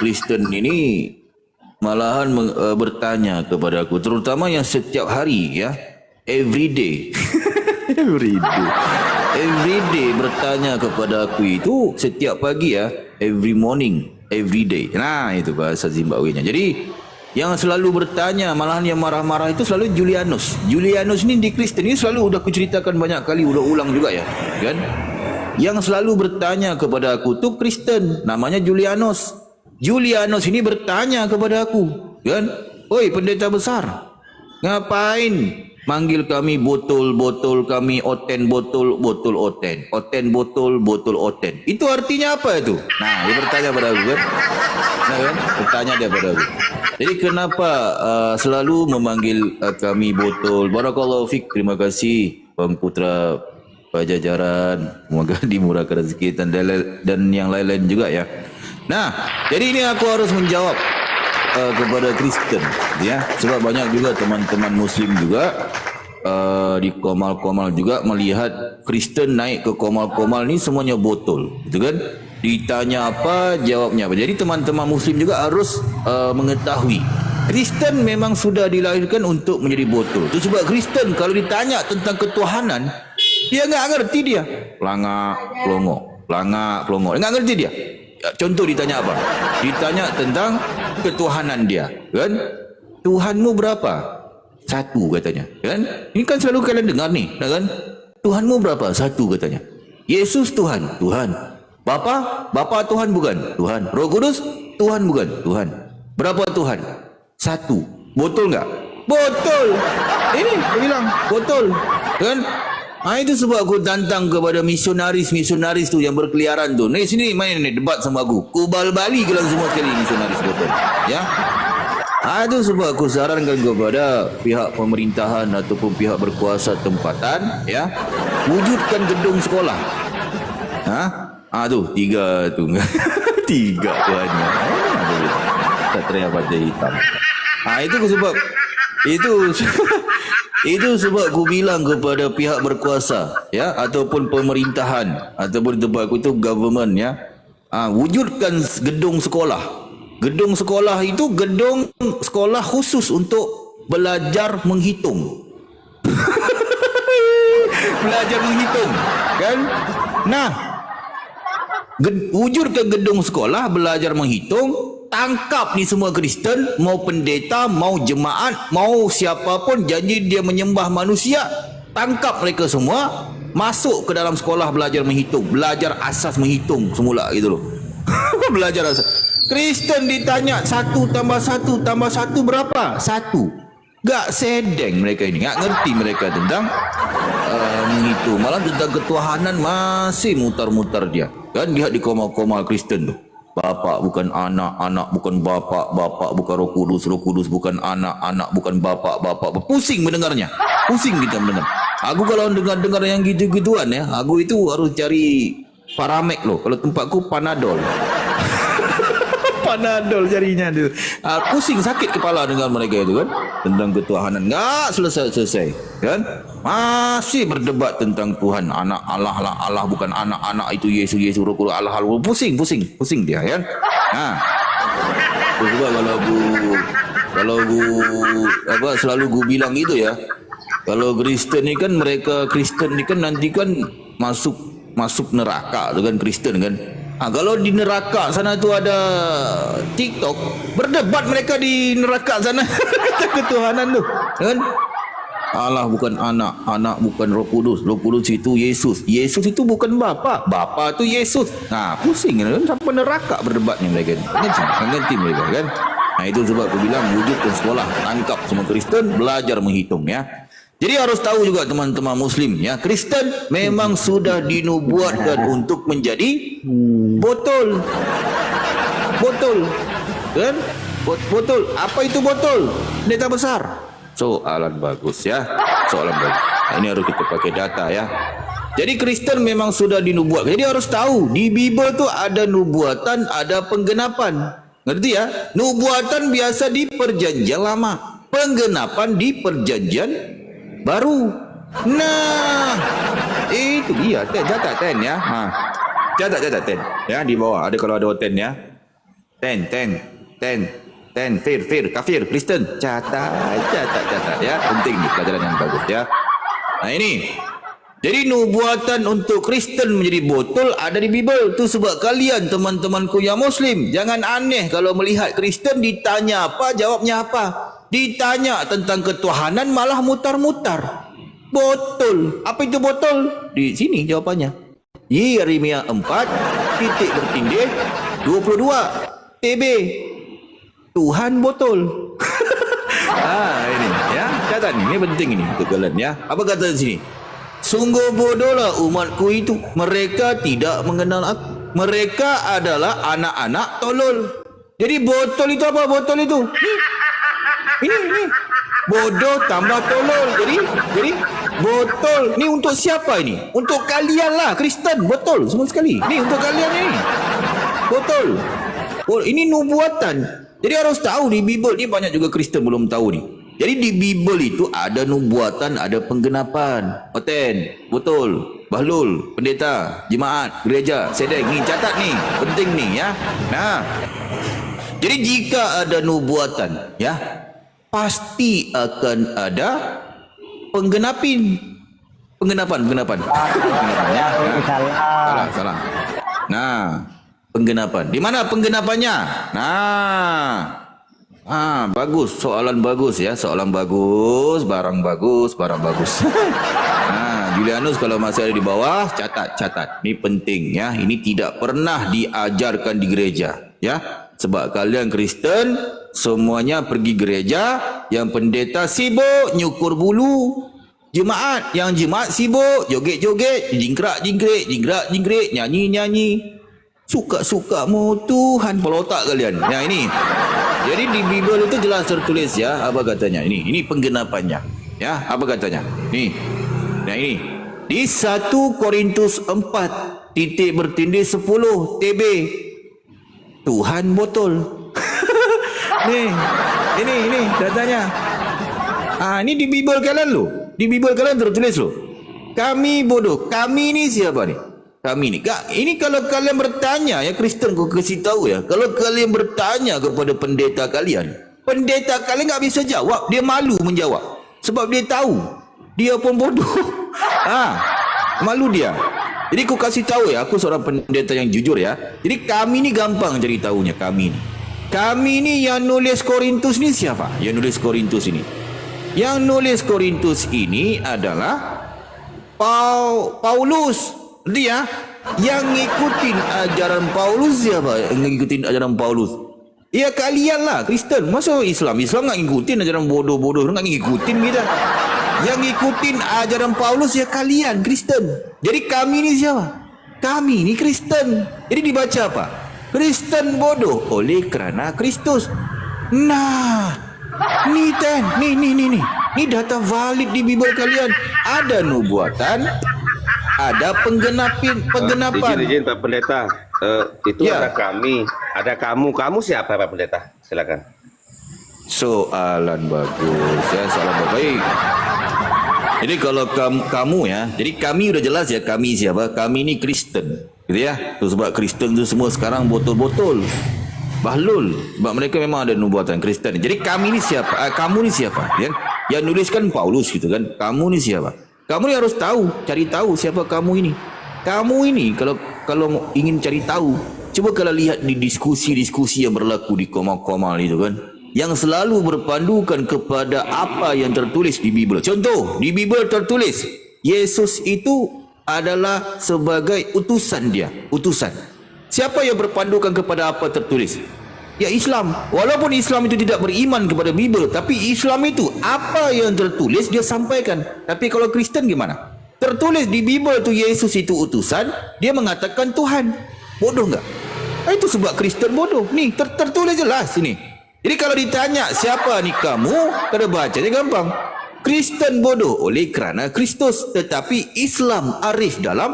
ini malahan bertanya kepada aku, terutama yang setiap hari ya, everyday bertanya kepada aku itu setiap pagi ya, every morning, everyday. Nah, itu bahasa Zimbabwe-nya. Jadi yang selalu bertanya, malahan yang marah-marah itu selalu Julianus. Julianus ini di Kristen ini selalu udah kuceritakan banyak kali, udah ulang juga ya, kan? Yang selalu bertanya kepada aku tuh Kristen, namanya Julianus. Julianus ini bertanya kepada aku, kan? Oi pendeta besar, ngapain Manggil kami botol kami oten botol oten. Oten botol oten. Itu artinya apa itu? Nah, dia bertanya pada aku kan. Nah, kan? Bertanya dia pada aku. Jadi kenapa selalu memanggil kami botol? Barakallahu fik. Terima kasih Bang Putra Pajajaran. Semoga dimurahkan rezeki dan yang lain-lain juga ya. Nah, jadi ini aku harus menjawab kepada Kristen ya, sebab banyak juga teman-teman Muslim juga di komal-komal juga melihat Kristen naik ke komal-komal ni semuanya botol, gitu kan? Ditanya apa, jawabnya apa. Jadi teman-teman Muslim juga harus mengetahui Kristen memang sudah dilahirkan untuk menjadi botol. Itu sebab Kristen kalau ditanya tentang ketuhanan, dia nggak ngerti dia. Pelangak, pelongo, nggak ngerti dia. Contoh ditanya apa? Ditanya tentang ketuhanan dia, kan? Tuhanmu berapa? Satu katanya, kan? Ini kan selalu kalian dengar nih, kan? Tuhanmu berapa? Satu katanya. Yesus Tuhan, Tuhan. Bapa Tuhan bukan? Tuhan. Roh Kudus Tuhan bukan? Tuhan. Berapa Tuhan? Satu. Botol nggak? Botol. Ini dia bilang botol, kan? Itu sebab aku tantang kepada misionaris tu yang berkeliaran tu. Ni sini main ni debat sama aku. Ku bal-bali kalian semua sekali misionaris betul. Ya. Itu sebab aku sarankan kepada pihak pemerintahan ataupun pihak berkuasa tempatan ya, wujudkan gedung sekolah. Tu tiga tu. Tiga tuannya. Tak teriak baca hitam. Itu sebab itu sebab aku bilang kepada pihak berkuasa ya, ataupun pemerintahan ataupun tempat aku itu government ya, wujudkan gedung sekolah. Gedung sekolah itu gedung sekolah khusus untuk belajar menghitung. Belajar menghitung, kan? Nah, wujudkan gedung sekolah belajar menghitung. Tangkap ni semua Kristen, mau pendeta, mau jemaat, mau siapapun janji dia menyembah manusia, tangkap mereka semua, masuk ke dalam sekolah belajar menghitung, belajar asas menghitung semula gitu loh. Belajar asas. Kristen ditanya 1 tambah 1 tambah 1 berapa? 1. Gak sedeng mereka ini, gak ngerti mereka tentang menghitung, malah tentang ketuhanan masih mutar-mutar dia. Kan lihat di komal-komal Kristen tuh. Bapak bukan anak, anak bukan bapak, bapak bukan roh kudus bukan anak, anak bukan bapak, bapak. Pusing mendengarnya. Pusing kita mendengar. Aku kalau dengar-dengar yang gitu-gituan ya, aku itu harus cari Paramek loh. Kalau tempatku Panadol. Panadol carinya tu. Pusing sakit kepala dengan mereka itu kan. Tentang ketuhanan. Enggak selesai-selesai. Kan? Masih berdebat tentang Tuhan. Anak Allah lah. Allah bukan anak-anak itu Yesus. Yesus Roh Kudus Allah. Pusing dia kan. Itu sebab kalau selalu gue bilang gitu ya. Kalau Kristen ni kan nanti kan masuk neraka tu kan Kristen kan. Kalau di neraka sana tu ada TikTok, berdebat mereka di neraka sana ketuhanan tu kan. Allah bukan anak, anak bukan Roh Kudus, Roh Kudus itu Yesus, Yesus itu bukan bapa, bapa tu Yesus. Pusing kan sampai neraka berdebatnya mereka ni. Ganti mereka kan. Itu sebab aku bilang wujudkan sekolah, tangkap semua Kristen, belajar menghitung ya. Jadi harus tahu juga teman-teman Muslim ya, Kristen memang sudah dinubuatkan untuk menjadi botol. Botol. Kan? Botol. Apa itu botol? Data besar. Soalan bagus ya. Soalan bagus. Ini harus kita pakai data ya. Jadi Kristen memang sudah dinubuatkan. Jadi harus tahu di Bible tu ada nubuatan, ada penggenapan. Ngerti ya? Nubuatan biasa di perjanjian lama, penggenapan di perjanjian baru. Nah, itu dia. Catat ya. Catat ya, di bawah ada kalau ada ten ya. Ten. Fir, kafir, Kristen. Catat ya. Penting nih pelajaran yang bagus ya. Nah ini. Jadi nubuatan untuk Kristen menjadi botol ada di Bible. Itu sebab kalian teman-temanku yang Muslim, jangan aneh kalau melihat Kristen ditanya apa, jawabnya apa. Ditanya tentang ketuhanan malah mutar-mutar. Botol. Apa itu botol? Di sini jawabannya. Yeremia 4 titik bertindih 22 TB. Tuhan botol. Ini ya. Catat catat ni. Ini penting ini untuk kalian ya. Apa kata di sini? Sungguh bodohlah umatku itu. Mereka tidak mengenal aku. Mereka adalah anak-anak tolol. Jadi botol itu apa? Botol itu. Ini. Bodoh tambah tolol. Jadi botol. Ini untuk siapa ini? Untuk kalian lah, Kristen. Botol semua sekali. Ini untuk kalian ini. Botol. Oh, ini nubuatan. Jadi harus tahu di Bible ni banyak juga Kristen belum tahu ni. Jadi di Bible itu ada nubuatan, ada penggenapan. Oten, betul, bahlul, pendeta, jemaat, gereja, sedek. Ni catat ni, penting ni ya. Nah. Jadi jika ada nubuatan, ya, pasti akan ada penggenapan ya. Salah. Nah, penggenapan. Di mana penggenapannya? Bagus, soalan bagus ya, soalan bagus, barang bagus. Julianus kalau masih ada di bawah, catat. Ini penting ya. Ini tidak pernah diajarkan di gereja ya. Sebab kalian Kristen semuanya pergi gereja, yang pendeta sibuk nyukur bulu. Jemaat sibuk joget-joget, jingkrak-jingkrik, nyanyi-nyanyi. Suka-suka mu Tuhan pelotak kalian. Ya ini. Jadi di Bible itu jelas tertulis ya, apa katanya? Ini penggenapannya. Ya, apa katanya? Nih. Nah ini. Di 1 Korintus 4 titik bertindih 10 TB. Tuhan botol. Nih. Ini datanya. Ini di Bible kalian loh. Di Bible kalian tertulis loh. Kami bodoh. Kami ni siapa nih? Kami ni. Ini kalau kalian bertanya ya, Kristen kau kasih tahu ya. Kalau kalian bertanya kepada pendeta kalian enggak bisa jawab. Dia malu menjawab. Sebab dia tahu dia pun bodoh. Malu dia. Jadi aku kasih tahu ya, aku seorang pendeta yang jujur ya. Jadi kami ni gampang cari tahunya. Kami ni yang nulis Korintus ni siapa? Yang nulis Korintus ini. Yang nulis Korintus ini adalah Paulus. Dia yang ngikutin ajaran Paulus siapa? Yang ngikutin ajaran Paulus? Ya kalian lah Kristen. Masa Islam enggak ngikutin ajaran bodoh-bodoh, enggak ngikutin kita. Yang ngikutin ajaran Paulus ya kalian Kristen. Jadi kami ni siapa? Kami ni Kristen. Jadi dibaca apa? Kristen bodoh oleh kerana Kristus. Nah, Ni data valid di Bible kalian. Ada nubuatan, ada penggenapan. Izin Pak Pendeta. Itu Ya. ada kami, ada kamu. Kamu siapa Pak Pendeta? Silakan. Soalan bagus ya, soalan baik. Jadi kalau kamu ya, jadi kami udah jelas ya, kami siapa? Kami ini Kristen, gitu ya. Itu sebab Kristen itu semua sekarang botol-botol, bahlul. Sebab mereka memang ada nubuatan Kristen. Jadi kami ini siapa? Kamu ini siapa? Ya? Yang nuliskan Paulus gitu kan. Kamu ini siapa? Kamu ini harus tahu, cari tahu siapa kamu ini. Kamu ini kalau ingin cari tahu, coba kalau lihat di diskusi-diskusi yang berlaku di Komal-Komal itu kan, yang selalu berpandukan kepada apa yang tertulis di Bible. Contoh, di Bible tertulis Yesus itu adalah sebagai utusan dia, utusan. Siapa yang berpandukan kepada apa tertulis? Ya Islam. Walaupun Islam itu tidak beriman kepada Bible, tapi Islam itu apa yang tertulis dia sampaikan. Tapi kalau Kristen gimana? Tertulis di Bible itu Yesus itu utusan, dia mengatakan Tuhan. Bodoh enggak? Itu sebab Kristen bodoh. Nih tertulis jelas ini. Jadi kalau ditanya siapa ni kamu, kada bacanya gampang. Kristen bodoh oleh kerana Kristus, tetapi Islam arif dalam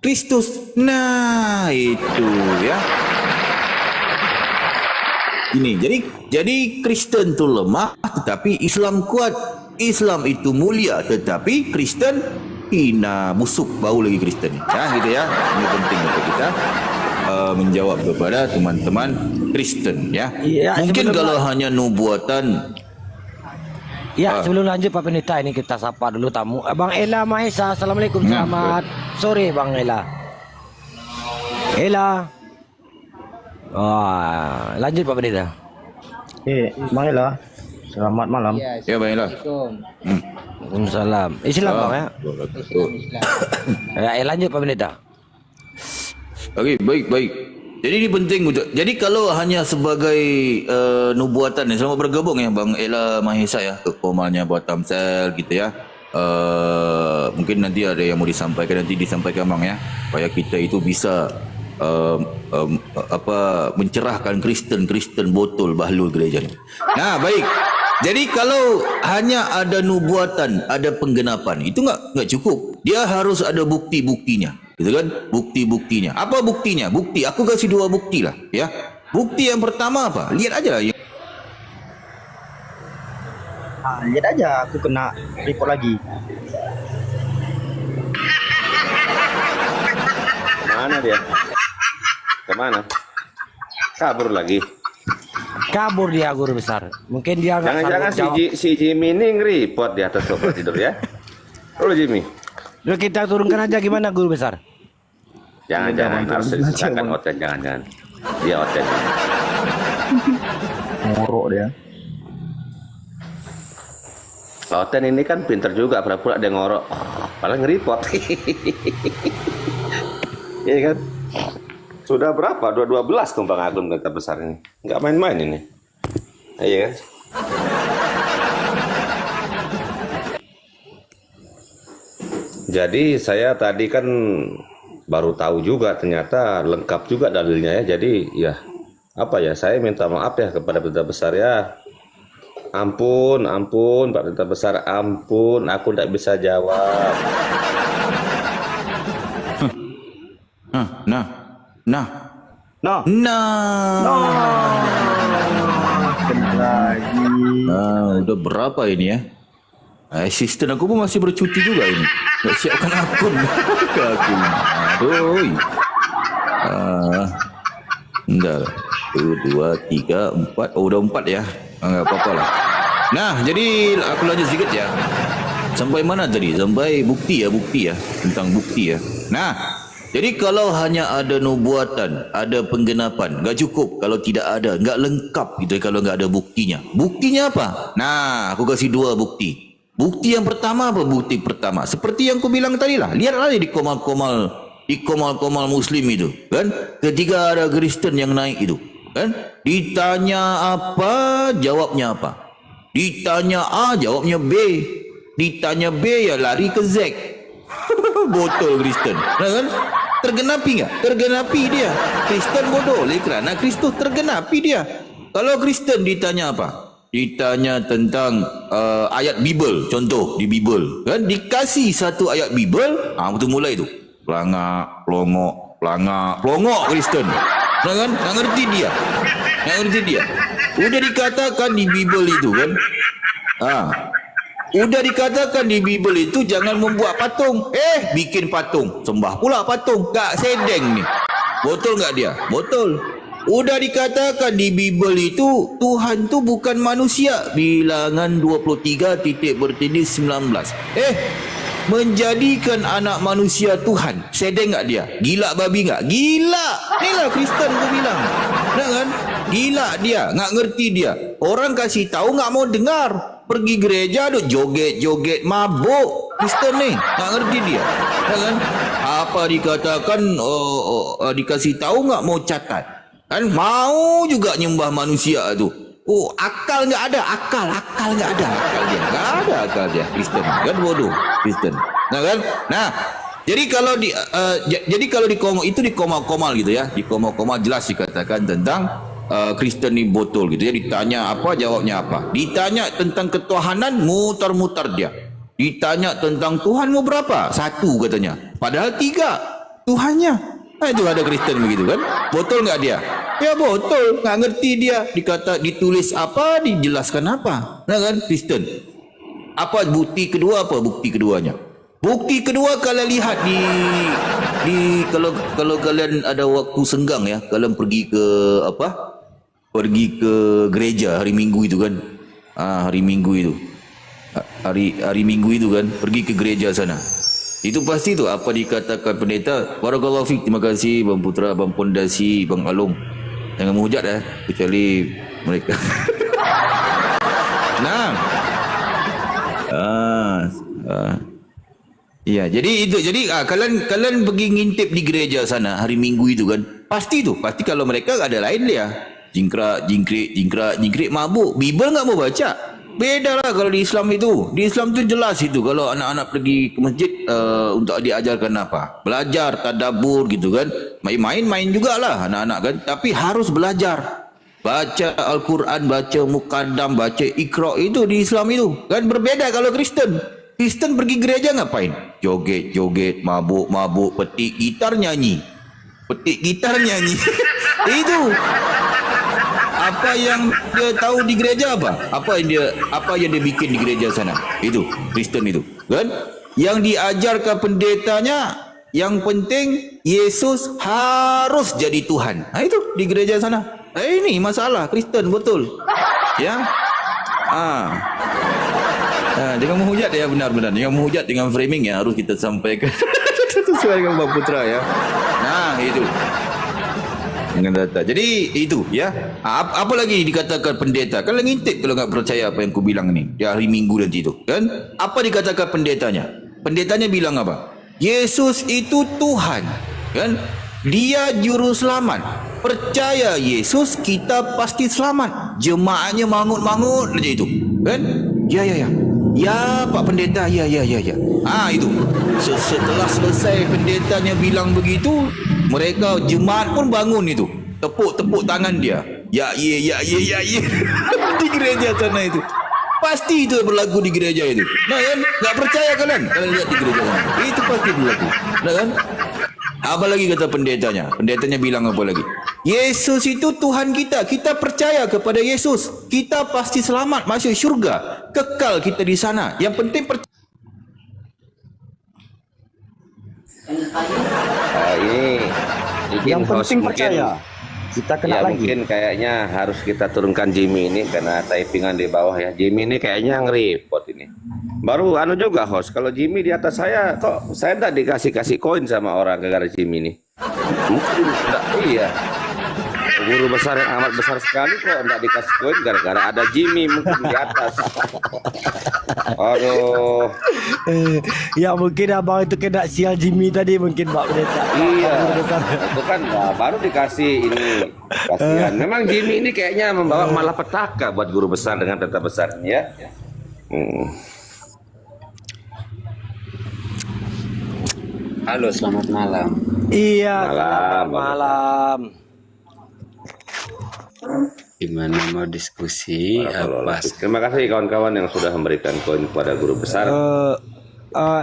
Kristus. Nah, itu ya. Ini jadi Kristen tu lemah tetapi Islam kuat. Islam itu mulia tetapi Kristen hina, busuk, bau lagi Kristen. Ya, gitu ya. Ini penting untuk kita menjawab kepada teman-teman Kristen ya. Ya, mungkin kalau hanya nubuatan. Ya, sebelum lanjut Pak Pendeta, ini kita sapa dulu tamu. Bang Ella Mahesa, Assalamualaikum. Selamat sore Bang Ella. Wah, lanjut Pak Pendeta. Bang Ella, selamat malam. Ya, Bang Ella. Waalaikumsalam. Islam Bang ya. Ya, lanjut Pak Pendeta. Okey, baik. Jadi ini penting untuk. Jadi kalau hanya sebagai nubuatan ni, selamat bergabung ya Bang Ella Mahesa ya ke komalnya buat Tamsel gitu ya. Mungkin nanti ada yang mau disampaikan, nanti disampaikan Bang ya, supaya kita itu bisa mencerahkan Kristen botol bahlul gereja ni. Nah, baik. Jadi kalau hanya ada nubuatan, ada penggenapan, itu enggak cukup. Dia harus ada bukti-buktinya. Gitu kan? Bukti-buktinya. Apa buktinya? Bukti. Aku kasih 2 bukti lah, ya. Bukti yang pertama apa? Lihat aja. Lihat aja aku kena report lagi. Mana dia? Kemana? Kabur lagi. Kabur dia guru besar. Mungkin dia nggak Jangan-jangan sanggup jawab. si Jimmy ini ngeripot di atas sofa tidur ya. Halo Jimmy. Lalu kita turunkan aja gimana guru besar? Jangan harus diserahkan Oten, jangan. Dia Oten. Ngorok dia. Oten ini kan pinter juga, pura-pura dia ngorok. Padahal ngeripot. Iya kan? Sudah berapa? 12 tumpang akun Berita Besar ini. Nggak main-main ini. Iya kan? Jadi saya tadi kan baru tahu juga ternyata lengkap juga dalilnya ya. Jadi ya apa ya, saya minta maaf ya kepada Berita Besar ya. Ampun Pak Berita Besar, ampun, aku tidak bisa jawab. Kena lagi. Udah berapa ini ya? Asisten aku pun masih bercuti juga ini. Tak siapkan akun. Aduh. Enggak. 1, 2, 3, 4. Oh, udah 4 ya. Enggak apa-apa lah. Nah, jadi aku lanjut sedikit ya. Sampai mana tadi? Sampai bukti ya. Tentang bukti ya. Nah, jadi kalau hanya ada nubuatan, ada penggenapan, enggak cukup kalau tidak ada, enggak lengkap gitu kalau enggak ada buktinya. Buktinya apa? Nah, aku kasih 2 bukti. Bukti yang pertama apa? Bukti pertama, seperti yang aku bilang tadi lah. Lihat aja di komal-komal Muslim itu, kan? Ketika ada Kristen yang naik itu, kan? Ditanya apa, jawabnya apa? Ditanya A, jawabnya B. Ditanya B, ya lari ke Z. Botol Kristen, nah, kan? Tergenapi nggak? Tergenapi dia. Kristen bodoh, oleh kerana Kristus tergenapi dia. Kalau Kristen ditanya apa? Ditanya tentang ayat Bible, contoh di Bible, kan? Dikasih satu ayat Bible, betul mulai tu. Pelangak, pelongok Kristen. Nah, kan? Nggak ngerti dia. Udah dikatakan di Bible itu kan. Udah dikatakan di Bible itu jangan membuat patung. Bikin patung. Sembah pula patung. Tak sedeng ni. Betul enggak dia? Betul. Udah dikatakan di Bible itu Tuhan tu bukan manusia. Bilangan 23:19. Menjadikan anak manusia Tuhan. Sedeng enggak dia? Gila babi enggak? Gila. Inilah Kristen tu bilang. Nah, kan? Gila dia, enggak ngerti dia. Orang kasih tahu enggak mau dengar. Pergi gereja duk joget-joget mabuk. Kristen ni enggak ngerti dia. Nah, kan? Apa dikatakan dikasih tahu enggak mau catat. Kan mau juga nyembah manusia tu. Akal enggak ada, akal enggak ada. Akal dia. Kristen kan bodoh, Kristen. Nah, kan? Nah, jadi kalau di itu di komal-komal gitu ya. Di komal-komal jelas dikatakan tentang Kristen ni botol gitu ya. Ditanya apa, jawabnya apa. Ditanya tentang ketuhanan, mutar-mutar dia. Ditanya tentang Tuhan mau berapa? 1 katanya. Padahal 3 Tuhannya. Nah, itu ada Kristen begitu kan. Botol enggak dia? Ya botol, enggak ngerti dia. Ditulis apa, dijelaskan apa. Nah, kan Kristen. Apa bukti kedua, apa bukti keduanya? Bukti kedua kalian lihat di kalau kalian ada waktu senggang ya, kalian pergi ke pergi ke gereja hari Minggu itu kan. Hari Minggu itu. Hari Minggu itu kan, pergi ke gereja sana. Itu pasti tu apa dikatakan pendeta. Barakallahu fiik, terima kasih Bang Putra, Bang Pondasi, Bang Alung. Jangan menghujat kecuali mereka. Nah. Ya, jadi itu. Jadi kalian pergi ngintip di gereja sana hari Minggu itu kan. Pasti kalau mereka ada lain dia. Jingkrik mabuk. Bible nggak mau baca. Beda lah kalau di Islam itu. Di Islam itu jelas itu kalau anak-anak pergi ke masjid untuk diajarkan apa? Belajar, tadabbur gitu kan. Main juga lah anak-anak kan. Tapi harus belajar. Baca Al-Quran, baca Muqaddam, baca Iqra itu di Islam itu. Kan berbeda kalau Kristen. Kristen pergi gereja ngapain? Joget, mabuk, petik gitar nyanyi. Itu. Apa yang dia tahu di gereja apa? Apa yang dia bikin di gereja sana? Itu Kristen itu, kan? Yang diajarkan pendetanya yang penting Yesus harus jadi Tuhan. Nah, itu di gereja sana. Ini masalah Kristen betul. Ya. Jangan menghujat ya, benar-benar. Jangan menghujat dengan framing yang harus kita sampaikan sesuai dengan Bang Putra ya. Nah, itu. Dengan data. Jadi itu ya. Apa lagi dikatakan pendeta? Kalau ngintip kalau nggak percaya apa yang aku bilang ni di hari Minggu nanti itu, kan? Apa dikatakan pendetanya? Pendetanya bilang apa? Yesus itu Tuhan, kan? Dia juru selamat. Percaya Yesus kita pasti selamat. Jemaatnya mangut-mangut aja itu, kan? Ya. Ya Pak Pendeta, ya. Itu. Setelah selesai pendetanya bilang begitu, mereka jemaat pun bangun itu. Tepuk tangan dia. Ya. Di gereja sana itu. Pasti itu berlaku di gereja itu. Nah kan? Tak percaya kalian kalau lihat di gereja sana. Itu pasti berlaku. Nah kan? Apa lagi kata pendetanya? Pendetanya bilang apa lagi? Yesus itu Tuhan kita. Kita percaya kepada Yesus. Kita pasti selamat masuk syurga. Kekal kita di sana. Yang penting percaya. Ini Yang penting mungkin, percaya. Kita kena ya, lagi. mungkin kayaknya harus kita turunkan Jimmy ini karena typingan di bawah ya. Jimmy ini kayaknya nge-report ini. Baru juga host. Kalau Jimmy di atas saya, kok saya enggak dikasih koin sama orang gara-gara Jimmy ini. Mungkin enggak, iya. Guru besar yang amat besar sekali kok enggak dikasih koin gara-gara ada Jimmy mungkin di atas. Aduh. Ya mungkin abang itu kena sial Jimmy tadi mungkin Pak Pendeta. Iya. Itu kan baru dikasih ini. Kasihan. Memang Jimmy ini kayaknya membawa malapetaka buat guru besar dengan peta besar ini ya. Halo, selamat malam. Iya, Malam. malam. Gimana mau diskusi? Apa? Terima kasih kawan-kawan yang sudah memberikan koin kepada guru besar.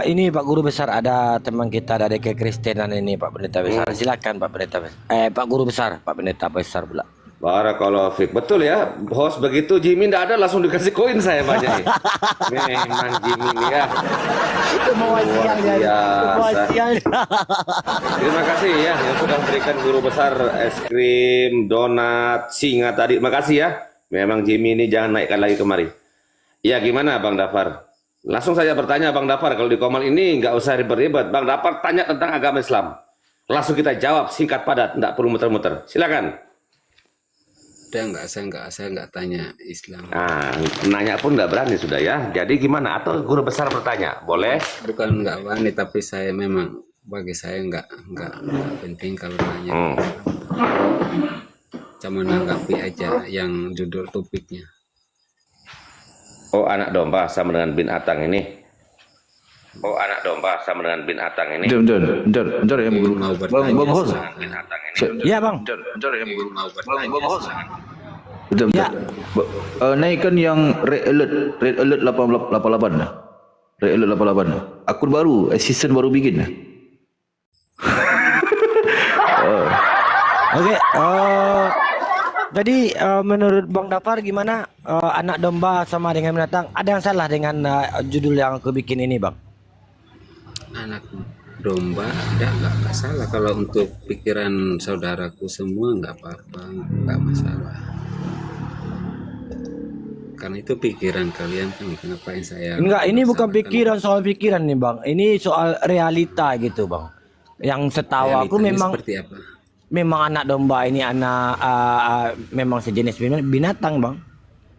Ini Pak Guru Besar, ada teman kita dari kekristenan ini Pak Pendeta Besar. Silakan Pak Pendeta Besar. Pak Guru Besar, Pak Pendeta Besar pula. Barakallahu fiik. Betul ya, host begitu Jimmy tidak ada langsung dikasih koin saya Pak Jai. Memang Jimmy ini ya. Luar biasa. Terima kasih ya yang sudah memberikan guru besar es krim, donat, singa tadi. Terima kasih ya. Memang Jimmy ini jangan naikkan lagi kemari. Ya gimana Bang Dafar? Langsung saya bertanya Bang Dafar, kalau di Komal ini nggak usah ribet-ribet. Bang Dafar tanya tentang agama Islam. Langsung kita jawab singkat padat, nggak perlu muter-muter. Silakan. Saya nggak tanya Islam. Nah, nanya pun nggak berani sudah ya. Jadi gimana? Atau guru besar bertanya, boleh? Bukan nggak berani, tapi saya memang bagi saya nggak penting kalau nanya. Cuma menanggapi aja yang judul topiknya. Oh, anak domba sama dengan binatang ini. Oh, anak domba sama dengan binatang ini. Bentar ya guru. Mau Bang host. Binatang ini. Ya Bang. Bentar ya guru. Mau bertanya. Bentar. Naikkan yang red alert 88 dah. Red alert 88 dah. Akun baru, assistant baru bikin dah. Oke, jadi menurut Bang Dafar gimana anak domba sama dengan binatang? Ada yang salah dengan judul yang aku bikin ini, Bang? Anak domba nggak salah. Kalau untuk pikiran saudaraku semua nggak apa-apa, nggak masalah. Karena itu pikiran kalian kan, kenapa yang saya Enggak, ini bukan pikiran soal pikiran nih, Bang. Ini soal realita gitu, Bang. Yang setahu aku memang seperti apa? memang anak domba ini anak memang sejenis binatang, Bang.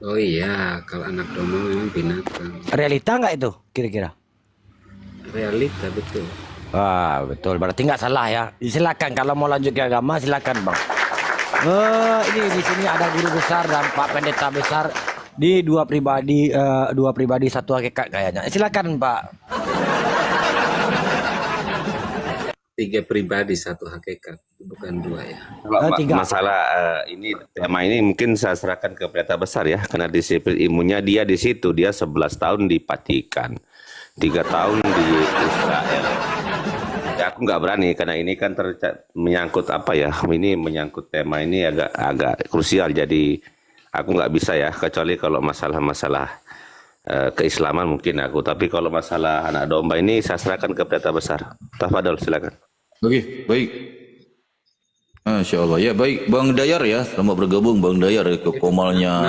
Oh iya, kalau anak domba memang binatang. Realita nggak itu kira-kira? Realita betul. Wah, betul. Berarti nggak salah ya. Silakan kalau mau lanjut ke agama silakan, Bang. Ini di sini ada guru besar dan Pak Pendeta besar di dua pribadi satu hakikat kayaknya. Silakan, Pak. 3 pribadi satu hakikat, bukan 2 ya. Kalau Tiga. masalah ini tema ini mungkin saya serahkan ke pendeta besar ya, karena disiplin ilmunya dia di situ, dia 11 tahun di Vatikan, 3 tahun di Israel. Ya, aku nggak berani karena ini kan menyangkut apa ya, ini menyangkut tema ini agak krusial, jadi aku nggak bisa ya, kecuali kalau masalah-masalah keislaman mungkin aku, tapi kalau masalah anak domba ini saya serahkan ke pendeta besar. Tafadhol, silakan. Okey, baik. Masya Allah. Ya baik, Bang Dayar ya. Selamat bergabung Bang Dayar ke komalnya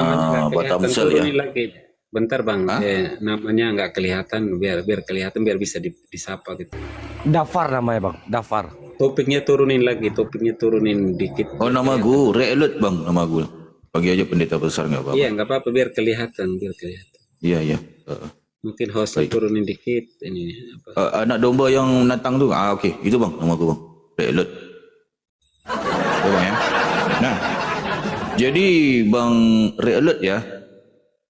Batam Sel ya. Turunin lagi. Bentar Bang, namanya nggak kelihatan, biar kelihatan, biar bisa disapa gitu. Dafar namanya, Bang. Dafar. Topiknya turunin lagi, topiknya turunin dikit. Oh nama gue, Red Alert Bang nama gue. Bagi aja pendeta besar nggak apa-apa. Iya, nggak apa-apa, biar kelihatan. Iya, iya. Mungkin hostnya turunin dikit ini apa. Anak domba yang natang tu. Okey, itu Bang nama gue Bang. Red Alert. Ya, Bang ya. Nah, jadi Bang Red Alert ya.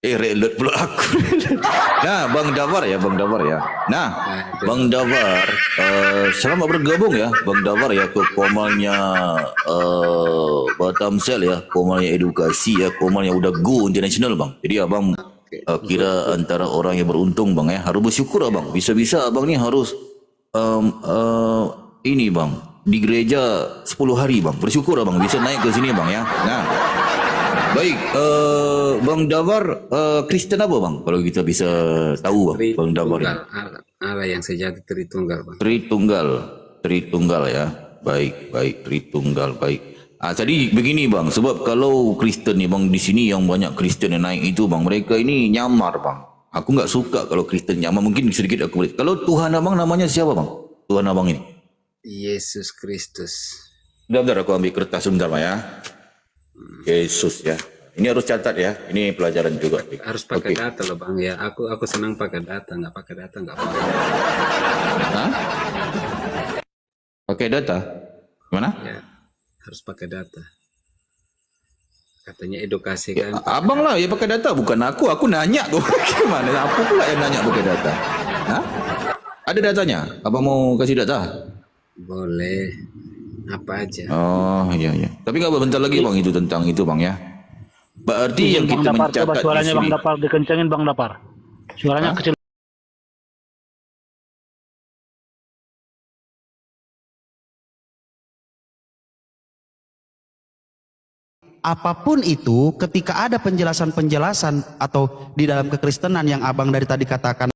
Red Alert pula aku. Nah, Bang Davar ya, Bang Davar ya. Nah, Bang Davar, selamat bergabung ya, Bang Davar ya ke komalnya Batam Sel ya, komalnya edukasi ya, komalnya udah go international Bang. Jadi abang kira antara orang yang beruntung Bang ya, harus bersyukur abang. Bisa-bisa abang ni harus ini Bang, di gereja 10 hari Bang. Bersyukur abang bisa naik ke sini Bang ya. Nah, baik, Bang Davar Kristen apa Bang? Kalau kita bisa tahu Bang Davar ini. Allah yang sejati Tritunggal Bang. Tritunggal ya. Baik, Tritunggal baik. Tadi begini Bang, sebab kalau Kristen ni Bang di sini yang banyak Kristen yang naik itu Bang, mereka ini nyamar Bang. Aku nggak suka kalau Kristen nyamar, mungkin sedikit aku boleh. Kalau Tuhan abang namanya siapa Bang? Tuhan abang ini? Yesus Kristus. Bentar aku ambil kertas sebentar Bang ya. Yesus ya. Ini harus catat ya. Ini pelajaran juga. Harus pakai data loh Bang ya. Aku senang pakai data, nggak pakai data nggak apa-apa. Hah? Pakai data? Gimana? Ya, harus pakai data. Katanya edukasi kan. Abang lah ya pakai data, bukan aku. Aku nanya kok. Gimana? Aku pula yang nanya pakai data. Hah? Ada datanya? Abang mau kasih data? Boleh. Apa aja. Oh iya. Tapi nggak bentar lagi Bang itu tentang itu Bang ya. Berarti yang kita Bang Dapar, mencatat coba di suaranya sini. Bang Dapar dikencengin Bang Dapar. Suaranya kecil. Apapun itu, ketika ada penjelasan-penjelasan atau di dalam kekristenan yang abang dari tadi katakan